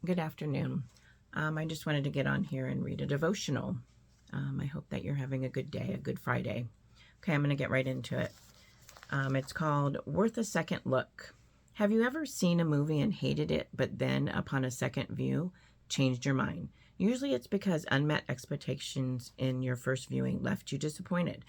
Good afternoon. I just wanted to get on here and read a devotional. I hope that you're having a good day, a good Friday. Okay, I'm going to get right into it. It's called Worth a Second Look. Have you ever seen a movie and hated it, but then upon a second view, changed your mind? Usually it's because unmet expectations in your first viewing left you disappointed.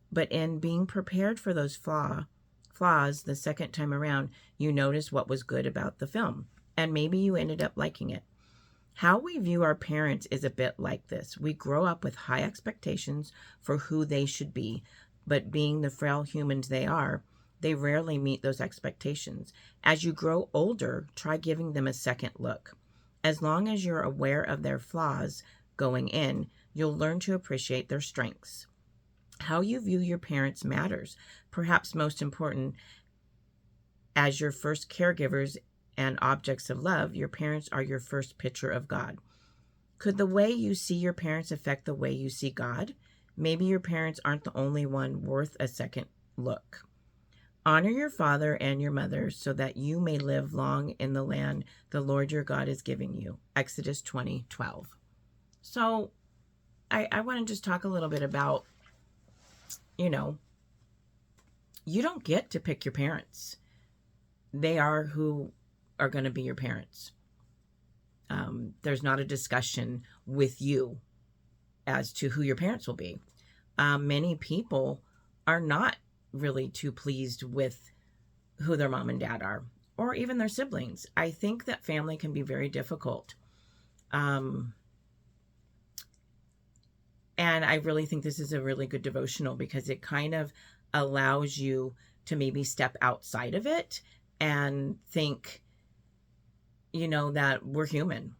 But in being prepared for those flaws the second time around, you notice what was good about the film. And maybe you ended up liking it. How we view our parents is a bit like this. We grow up with high expectations for who they should be, but being the frail humans they are, they rarely meet those expectations. As you grow older, try giving them a second look. As long as you're aware of their flaws going in, you'll learn to appreciate their strengths. How you view your parents matters. Perhaps most important, as your first caregivers and objects of love, your parents are your first picture of God. Could the way you see your parents affect the way you see God? Maybe your parents aren't the only one worth a second look. Honor your father and your mother so that you may live long in the land the Lord your God is giving you. Exodus 20:12. So I want to just talk a little bit about, you know, you don't get to pick your parents. They are who are going to be your parents. There's not a discussion with you as to who your parents will be. Many people are not really too pleased with who their mom and dad are, or even their siblings. I think that family can be very difficult. And I really think this is a really good devotional because it kind of allows you to maybe step outside of it and think, that we're human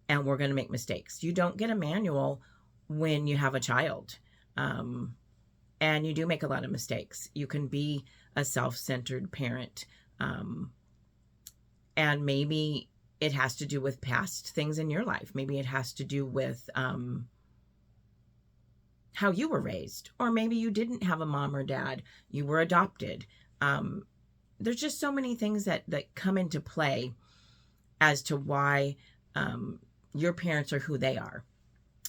and we're going to make mistakes. You don't get a manual when you have a child. And you do make a lot of mistakes. You can be a self-centered parent. And maybe it has to do with past things in your life. Maybe it has to do with how you were raised. Or maybe you didn't have a mom or dad. You were adopted. There's just so many things that come into play as to why your parents are who they are.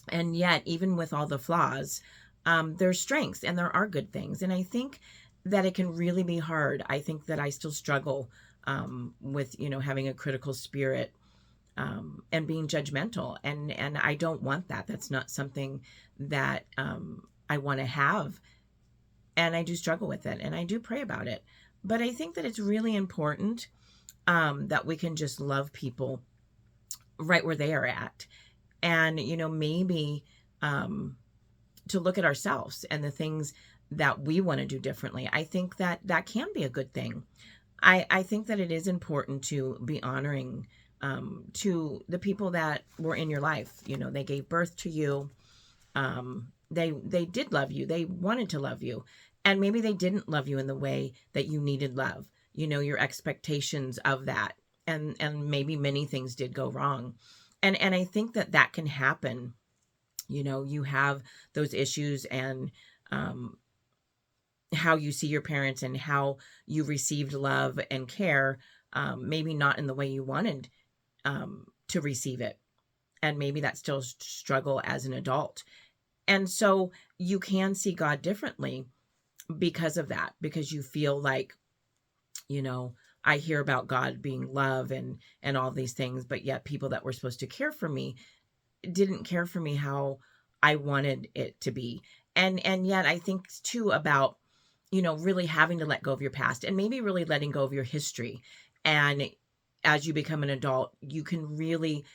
And yet, even with all the flaws, there's strengths and there are good things. And I think that it can really be hard. I think that I still struggle with, having a critical spirit and being judgmental. And I don't want that. That's not something that I want to have. And I do struggle with it and I do pray about it. But I think that it's really important that we can just love people right where they are at. And, maybe to look at ourselves and the things that we want to do differently. I think that that can be a good thing. I think that it is important to be honoring to the people that were in your life. They gave birth to you. They did love you. They wanted to love you. And maybe they didn't love you in the way that you needed love. Your expectations of that. And maybe many things did go wrong. And I think that that can happen. You have those issues and how you see your parents and how you received love and care, maybe not in the way you wanted to receive it. And maybe that's still a struggle as an adult. And so you can see God differently because of that, because you feel like, I hear about God being love and all these things, but yet people that were supposed to care for me didn't care for me how I wanted it to be. And yet I think too about, really having to let go of your past and maybe really letting go of your history. And as you become an adult, you can really,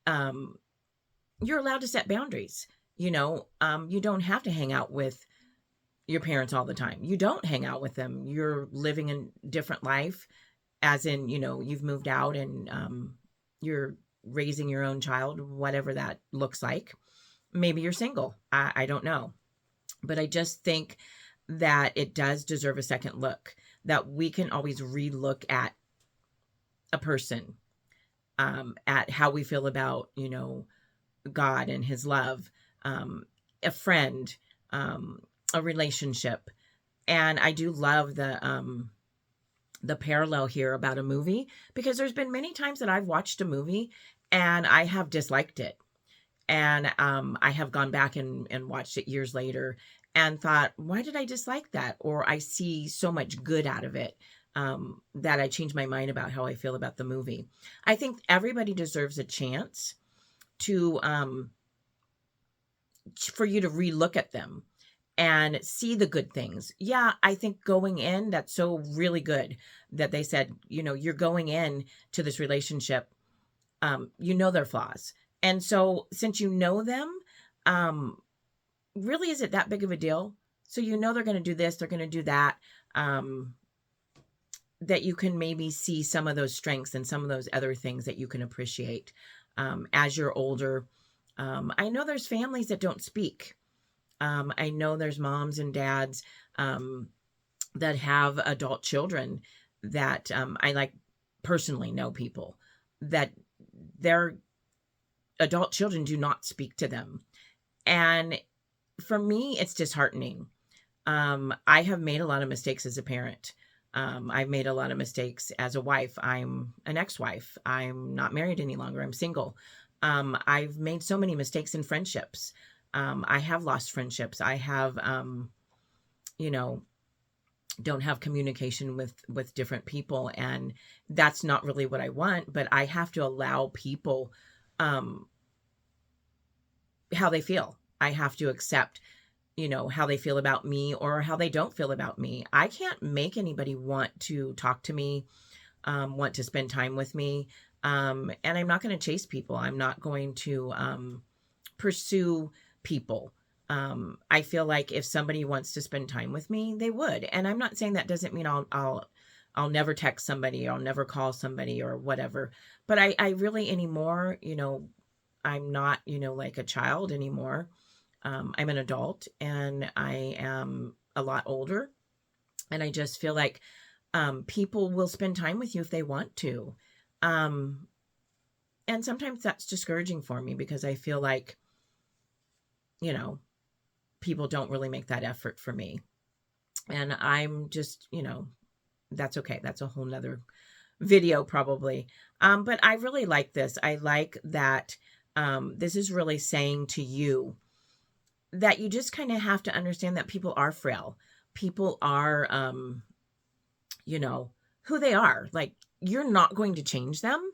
you're allowed to set boundaries. You don't have to hang out with your parents all the time. You don't hang out with them. You're living a different life, as in, you've moved out and you're raising your own child, whatever that looks like. Maybe you're single. I don't know. But I just think that it does deserve a second look, that we can always relook at a person, at how we feel about, God and his love, a friend, a relationship. And I do love the parallel here about a movie, because there's been many times that I've watched a movie and I have disliked it. And I have gone back and watched it years later and thought, why did I dislike that? Or I see so much good out of it, that I changed my mind about how I feel about the movie. I think everybody deserves a chance to for you to relook at them and see the good things. Yeah, I think going in, that's so really good that they said, you're going in to this relationship, their flaws. And so since you know them, really, is it that big of a deal? So they're going to do this, they're going to do that, that you can maybe see some of those strengths and some of those other things that you can appreciate as you're older. I know there's families that don't speak. I know there's moms and dads that have adult children that I personally know people that their adult children do not speak to them. And for me, it's disheartening. I have made a lot of mistakes as a parent. I've made a lot of mistakes as a wife. I'm an ex-wife. I'm not married any longer. I'm single. I've made so many mistakes in friendships. I have lost friendships. I have, don't have communication with different people. And that's not really what I want, but I have to allow people, how they feel. I have to accept, how they feel about me or how they don't feel about me. I can't make anybody want to talk to me, want to spend time with me. And I'm not going to chase people. I'm not going to pursue people. I feel like if somebody wants to spend time with me, they would. And I'm not saying that doesn't mean I'll never text somebody, or I'll never call somebody or whatever. But I really anymore, I'm not, like a child anymore. I'm an adult and I am a lot older. And I just feel like people will spend time with you if they want to. And sometimes that's discouraging for me because I feel like, people don't really make that effort for me. And I'm just, that's okay. That's a whole nother video probably. But I really like this. I like that this is really saying to you that you just kind of have to understand that people are frail. People are, who they are. Like, you're not going to change them,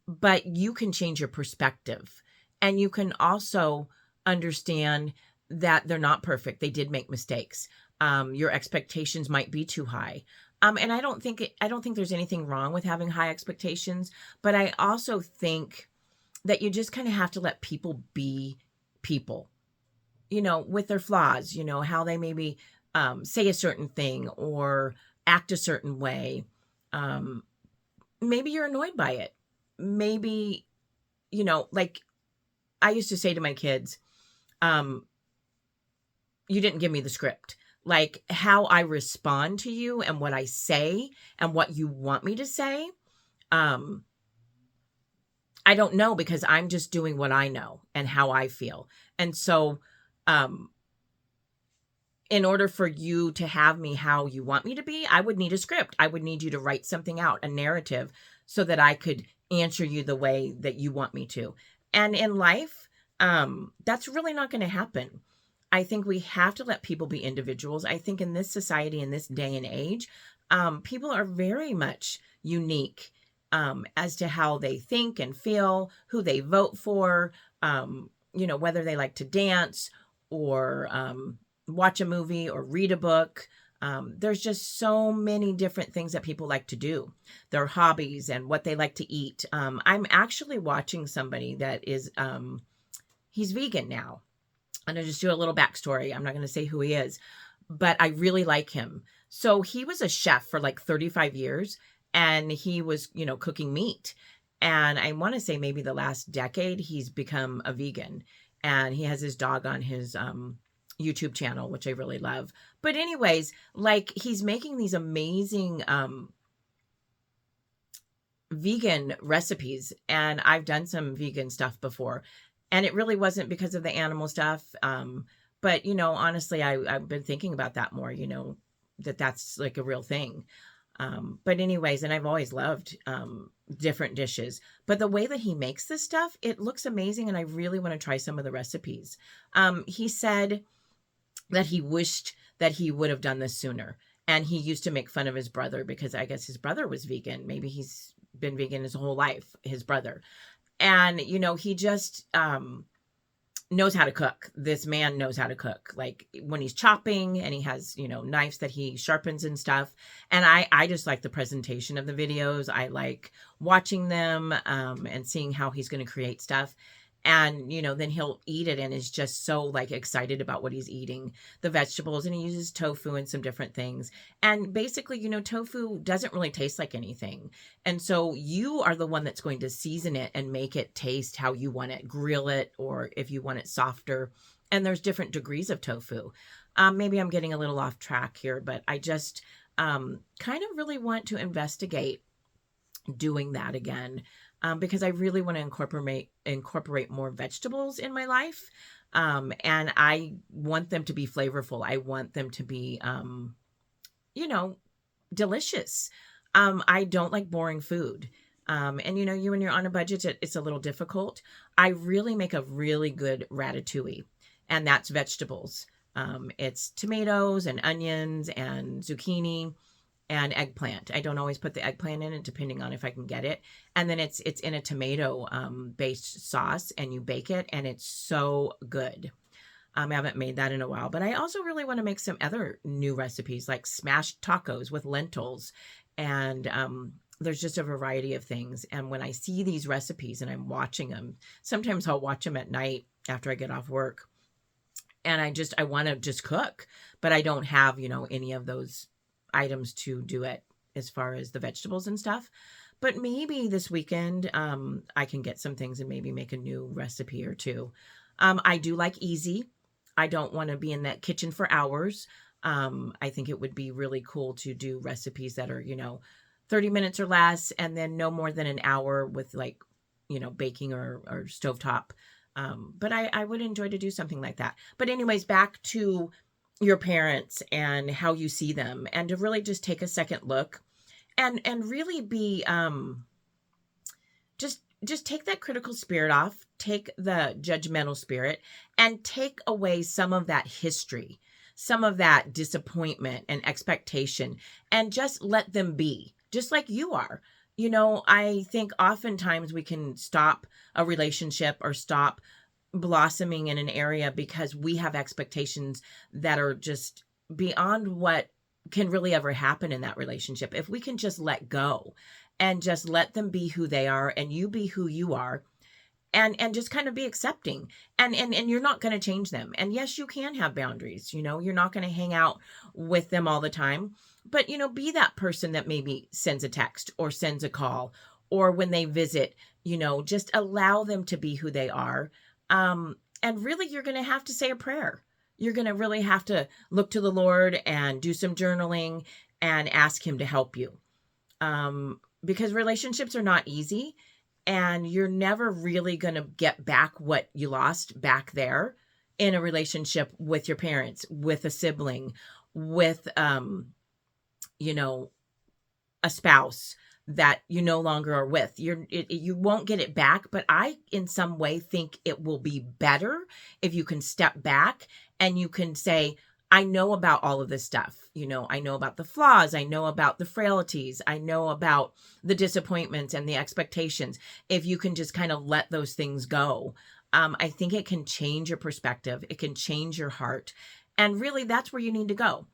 but you can change your perspective. And you can also understand that they're not perfect. They did make mistakes. Your expectations might be too high. And I don't think there's anything wrong with having high expectations, but I also think that you just kind of have to let people be people, with their flaws, how they maybe say a certain thing or act a certain way. Maybe you're annoyed by it. Maybe, like I used to say to my kids, you didn't give me the script. Like, how I respond to you and what I say and what you want me to say, I don't know, because I'm just doing what I know and how I feel. And so, in order for you to have me how you want me to be, I would need a script. I would need you to write something out, a narrative, so that I could answer you the way that you want me to. And in life, that's really not going to happen. I think we have to let people be individuals. I think in this society, in this day and age, people are very much unique as to how they think and feel, who they vote for, whether they like to dance or watch a movie or read a book. There's just so many different things that people like to do, their hobbies and what they like to eat. I'm actually watching somebody that is, he's vegan now. And I'll just do a little backstory. I'm not going to say who he is, but I really like him. So he was a chef for like 35 years and he was, cooking meat. And I want to say maybe the last decade, he's become a vegan, and he has his dog on his, YouTube channel, which I really love. But anyways, like, he's making these amazing, vegan recipes, and I've done some vegan stuff before. And it really wasn't because of the animal stuff. But, honestly, I've been thinking about that more, that's like a real thing. But anyways, and I've always loved different dishes. But the way that he makes this stuff, it looks amazing, and I really want to try some of the recipes. He said that he wished that he would have done this sooner. And he used to make fun of his brother because I guess his brother was vegan. Maybe he's been vegan his whole life, his brother. And, he just knows how to cook. This man knows how to cook. Like when he's chopping and he has, knives that he sharpens and stuff. And I just like the presentation of the videos. I like watching them and seeing how he's going to create stuff. And, then he'll eat it and is just so like excited about what he's eating, the vegetables, and he uses tofu and some different things. And basically, tofu doesn't really taste like anything. And so you are the one that's going to season it and make it taste how you want it, grill it, or if you want it softer. And there's different degrees of tofu. Maybe I'm getting a little off track here, but I just kind of really want to investigate doing that again. Because I really want to incorporate more vegetables in my life. And I want them to be flavorful. I want them to be, delicious. I don't like boring food. And you when you're on a budget, it's a little difficult. I really make a really good ratatouille, and that's vegetables. It's tomatoes and onions and zucchini and eggplant. I don't always put the eggplant in it, depending on if I can get it. And then it's in a tomato based sauce, and you bake it, and it's so good. I haven't made that in a while, but I also really want to make some other new recipes like smashed tacos with lentils. And there's just a variety of things. And when I see these recipes and I'm watching them, sometimes I'll watch them at night after I get off work. And I want to just cook, but I don't have, any of those items to do it as far as the vegetables and stuff. But maybe this weekend I can get some things and maybe make a new recipe or two. I do like easy. I don't want to be in that kitchen for hours. I think it would be really cool to do recipes that are 30 minutes or less, and then no more than an hour with like baking or stovetop. But I would enjoy to do something like that. But anyways, back to your parents and how you see them, and to really just take a second look and really be just take that critical spirit off, take the judgmental spirit, and take away some of that history, some of that disappointment and expectation, and just let them be just like you are. I think oftentimes we can stop a relationship or stop blossoming in an area because we have expectations that are just beyond what can really ever happen in that relationship. If we can just let go and just let them be who they are, and you be who you are, and just kind of be accepting, and you're not going to change them. And yes, you can have boundaries. You're not going to hang out with them all the time, but be that person that maybe sends a text or sends a call, or when they visit, just allow them to be who they are. And really, you're going to have to say a prayer. You're going to really have to look to the Lord and do some journaling and ask him to help you. Because relationships are not easy, and you're never really going to get back what you lost back there in a relationship with your parents, with a sibling, with, a spouse that you no longer are with. You won't get it back, but I in some way think it will be better if you can step back and you can say, I know about all of this stuff. I know about the flaws. I know about the frailties. I know about the disappointments and the expectations. If you can just kind of let those things go, I think it can change your perspective. It can change your heart. And really, that's where you need to go.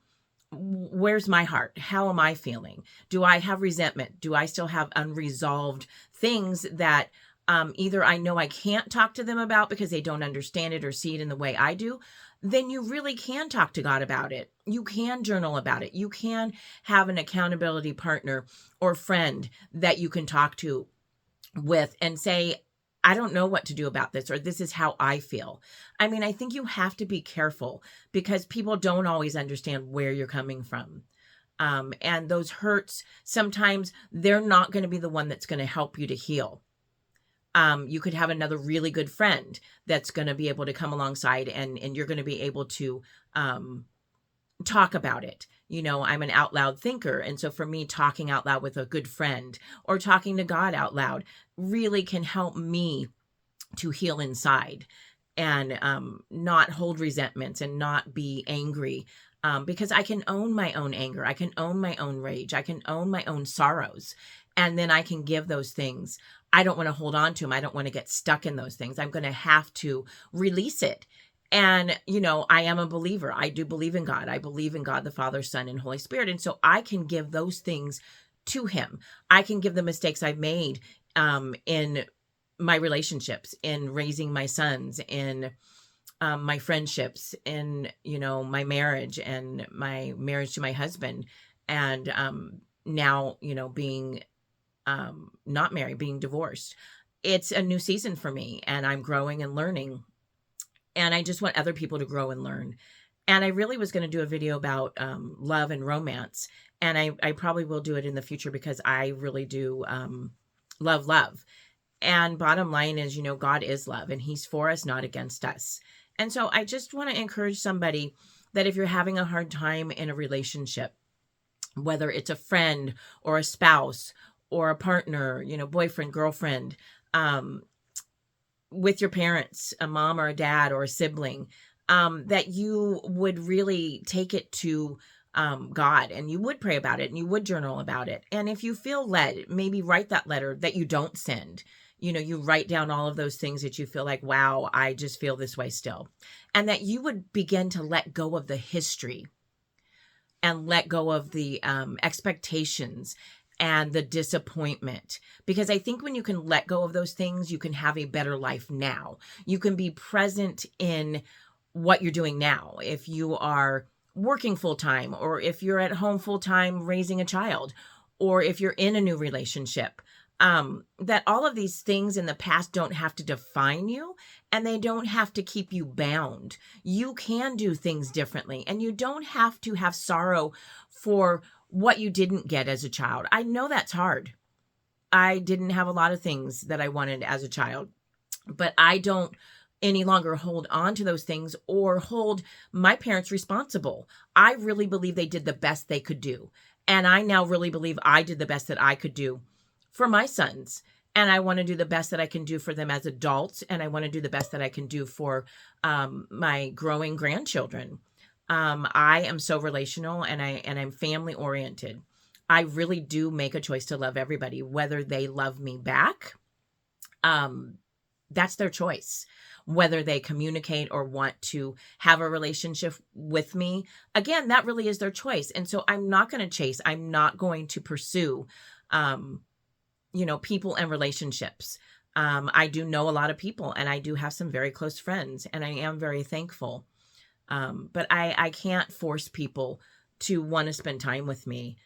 Where's my heart? How am I feeling? Do I have resentment? Do I still have unresolved things that either I know I can't talk to them about because they don't understand it or see it in the way I do? Then you really can talk to God about it. You can journal about it. You can have an accountability partner or friend that you can talk to with and say, I don't know what to do about this, or this is how I feel. I mean, I think you have to be careful because people don't always understand where you're coming from. And those hurts, sometimes they're not going to be the one that's going to help you to heal. You could have another really good friend that's going to be able to come alongside and you're going to be able to talk about it. I'm an out loud thinker. And so for me, talking out loud with a good friend or talking to God out loud really can help me to heal inside and not hold resentments and not be angry, because I can own my own anger. I can own my own rage. I can own my own sorrows. And then I can give those things. I don't want to hold on to them. I don't want to get stuck in those things. I'm going to have to release it. And, I am a believer. I do believe in God. I believe in God, the Father, Son, and Holy Spirit. And so I can give those things to him. I can give the mistakes I've made in my relationships, in raising my sons, in my friendships, in, my marriage and my marriage to my husband. And now, being not married, being divorced. It's a new season for me, and I'm growing and learning. And I just want other people to grow and learn. And I really was going to do a video about love and romance. And I probably will do it in the future because I really do love. And bottom line is, God is love and he's for us, not against us. And so I just want to encourage somebody that if you're having a hard time in a relationship, whether it's a friend or a spouse or a partner, boyfriend, girlfriend, with your parents, a mom or a dad or a sibling, that you would really take it to God, and you would pray about it and you would journal about it. And if you feel led, maybe write that letter that you don't send. You write down all of those things that you feel like, wow, I just feel this way still. And that you would begin to let go of the history and let go of the expectations and the disappointment. Because I think when you can let go of those things, you can have a better life now. You can be present in what you're doing now. If you are working full time, or if you're at home full time raising a child, or if you're in a new relationship, that all of these things in the past don't have to define you, and they don't have to keep you bound. You can do things differently, and you don't have to have sorrow for what you didn't get as a child. I know that's hard. I didn't have a lot of things that I wanted as a child, but I don't any longer hold on to those things or hold my parents responsible. I really believe they did the best they could do. And I now really believe I did the best that I could do for my sons. And I want to do the best that I can do for them as adults. And I want to do the best that I can do for my growing grandchildren. I am so relational, and I'm family oriented. I really do make a choice to love everybody, whether they love me back. That's their choice. Whether they communicate or want to have a relationship with me, again, that really is their choice. And so I'm not going to chase. I'm not going to pursue, people and relationships. I do know a lot of people, and I do have some very close friends, and I am very thankful. But I can't force people to want to spend time with me.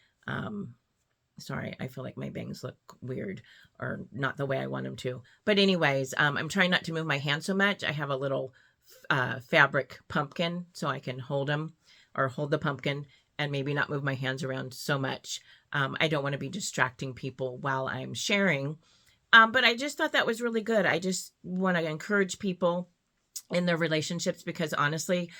Sorry, I feel like my bangs look weird or not the way I want them to. But anyways, I'm trying not to move my hand so much. I have a little fabric pumpkin so I can hold them, or hold the pumpkin, and maybe not move my hands around so much. I don't want to be distracting people while I'm sharing. But I just thought that was really good. I just want to encourage people in their relationships, because honestly,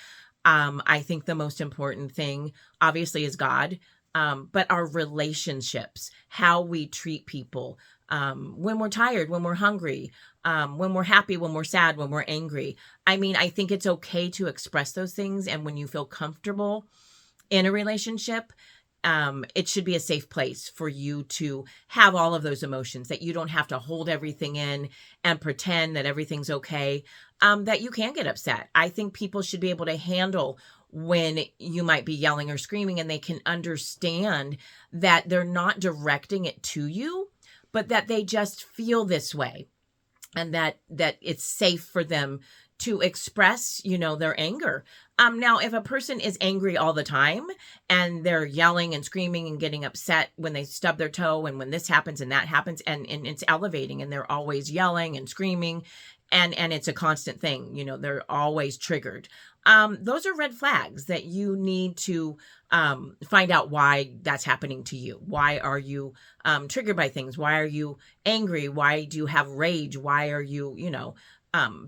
I think the most important thing obviously is God. But our relationships, how we treat people, when we're tired, when we're hungry, when we're happy, when we're sad, when we're angry. I mean, I think it's okay to express those things. And when you feel comfortable in a relationship, it should be a safe place for you to have all of those emotions, that you don't have to hold everything in and pretend that everything's okay, that you can get upset. I think people should be able to handle when you might be yelling or screaming, and they can understand that they're not directing it to you, but that they just feel this way, and that it's safe for them to express, their anger. Now, if a person is angry all the time and they're yelling and screaming and getting upset when they stub their toe, and when this happens and that happens, and it's elevating, and they're always yelling and screaming, and it's a constant thing, they're always triggered. Those are red flags that you need to find out why that's happening to you. Why are you triggered by things? Why are you angry? Why do you have rage? Why are you,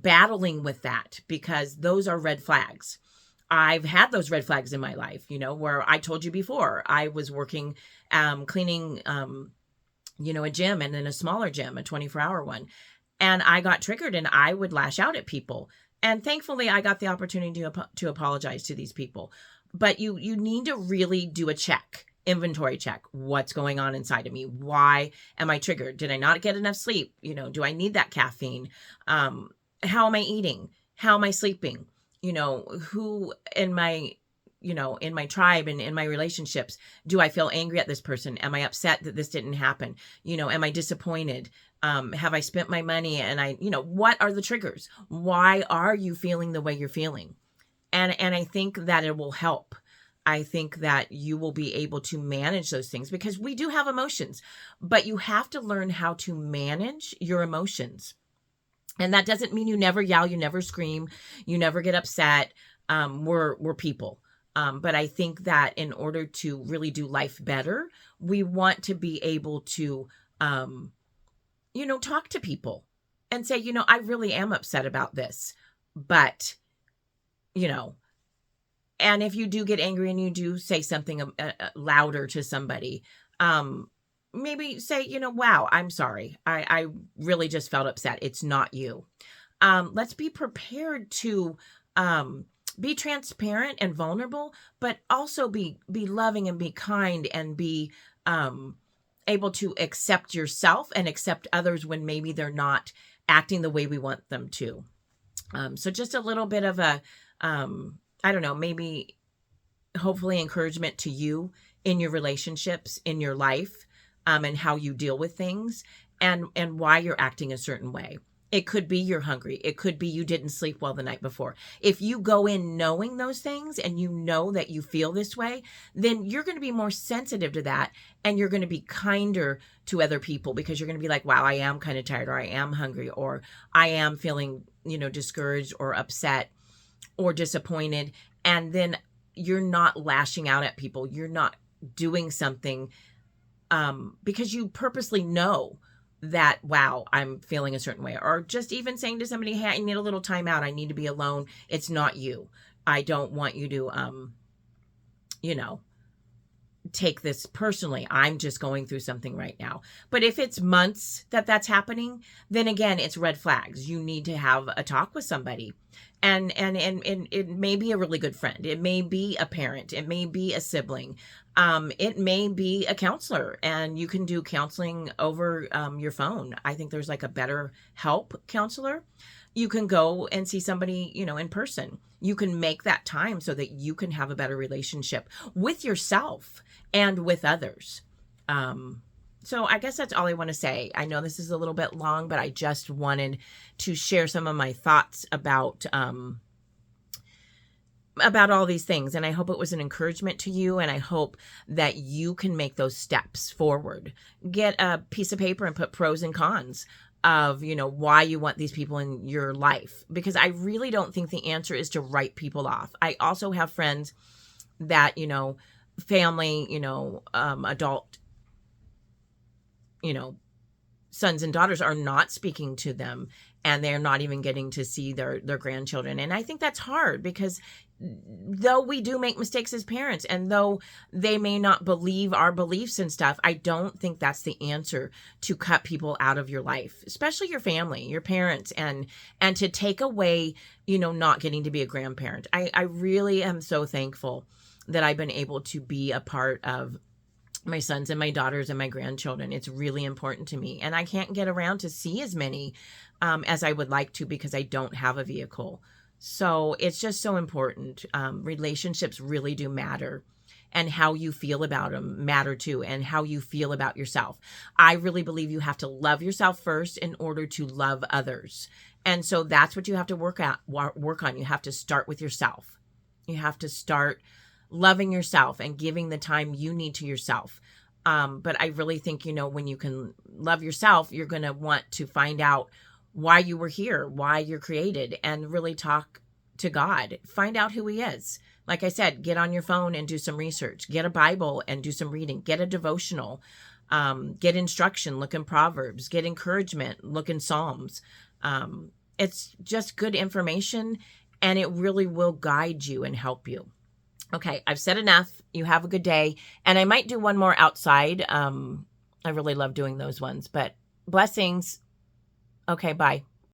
battling with that? Because those are red flags. I've had those red flags in my life, where I told you before, I was working, cleaning, a gym, and then a smaller gym, a 24-hour one. And I got triggered and I would lash out at people. And thankfully I got the opportunity to apologize to these people. But you need to really do a inventory check. What's going on inside of me? Why am I triggered? Did I not get enough sleep? Do I need that caffeine? How am I eating? How am I sleeping? Who in my tribe and in my relationships, do I feel angry at this person? Am I upset that this didn't happen? Am I disappointed? Have I spent my money? And what are the triggers? Why are you feeling the way you're feeling? And I think that it will help. I think that you will be able to manage those things, because we do have emotions, but you have to learn how to manage your emotions. And that doesn't mean you never yell, you never scream, you never get upset. We're people. But I think that in order to really do life better, we want to be able to, talk to people and say, I really am upset about this, but, and if you do get angry and you do say something louder to somebody, maybe say, wow, I'm sorry. I really just felt upset. It's not you. Let's be prepared to, be transparent and vulnerable, but also be loving and be kind and be, able to accept yourself and accept others when maybe they're not acting the way we want them to. So just a little bit of a, I don't know, maybe hopefully encouragement to you in your relationships, in your life, and how you deal with things, and why you're acting a certain way. It could be you're hungry. It could be you didn't sleep well the night before. If you go in knowing those things and you know that you feel this way, then you're going to be more sensitive to that, and you're going to be kinder to other people, because you're going to be like, wow, I am kind of tired, or I am hungry, or I am feeling, discouraged or upset or disappointed. And then you're not lashing out at people. You're not doing something because you purposely know that, wow, I'm feeling a certain way. Or just even saying to somebody, hey, I need a little time out. I need to be alone. It's not you. I don't want you to, take this personally. I'm just going through something right now. But if it's months that's happening, then again, it's red flags. You need to have a talk with somebody. And it may be a really good friend. It may be a parent. It may be a sibling. It may be a counselor, and you can do counseling over your phone. I think there's like a BetterHelp counselor. You can go and see somebody, in person. You can make that time so that you can have a better relationship with yourself and with others. So I guess that's all I want to say. I know this is a little bit long, but I just wanted to share some of my thoughts about all these things. And I hope it was an encouragement to you. And I hope that you can make those steps forward. Get a piece of paper and put pros and cons of, why you want these people in your life. Because I really don't think the answer is to write people off. I also have friends that, family, adult, sons and daughters are not speaking to them, and they're not even getting to see their grandchildren. And I think that's hard, because though we do make mistakes as parents, and though they may not believe our beliefs and stuff, I don't think that's the answer to cut people out of your life, especially your family, your parents, and to take away, not getting to be a grandparent. I really am so thankful that I've been able to be a part of my sons and my daughters and my grandchildren. It's really important to me. And I can't get around to see as many as I would like to, because I don't have a vehicle. So it's just so important. Relationships really do matter, and how you feel about them matter too, and how you feel about yourself. I really believe you have to love yourself first in order to love others. And so that's what you have to work on. You have to start with yourself. You have to start loving yourself and giving the time you need to yourself. But I really think, when you can love yourself, you're going to want to find out why you were here, why you're created, and really talk to God. Find out who he is. Like I said, get on your phone and do some research. Get a Bible and do some reading. Get a devotional. Get instruction. Look in Proverbs. Get encouragement. Look in Psalms. It's just good information. and it really will guide you and help you. Okay, I've said enough. You have a good day. And I might do one more outside. I really love doing those ones, but blessings. Okay, bye.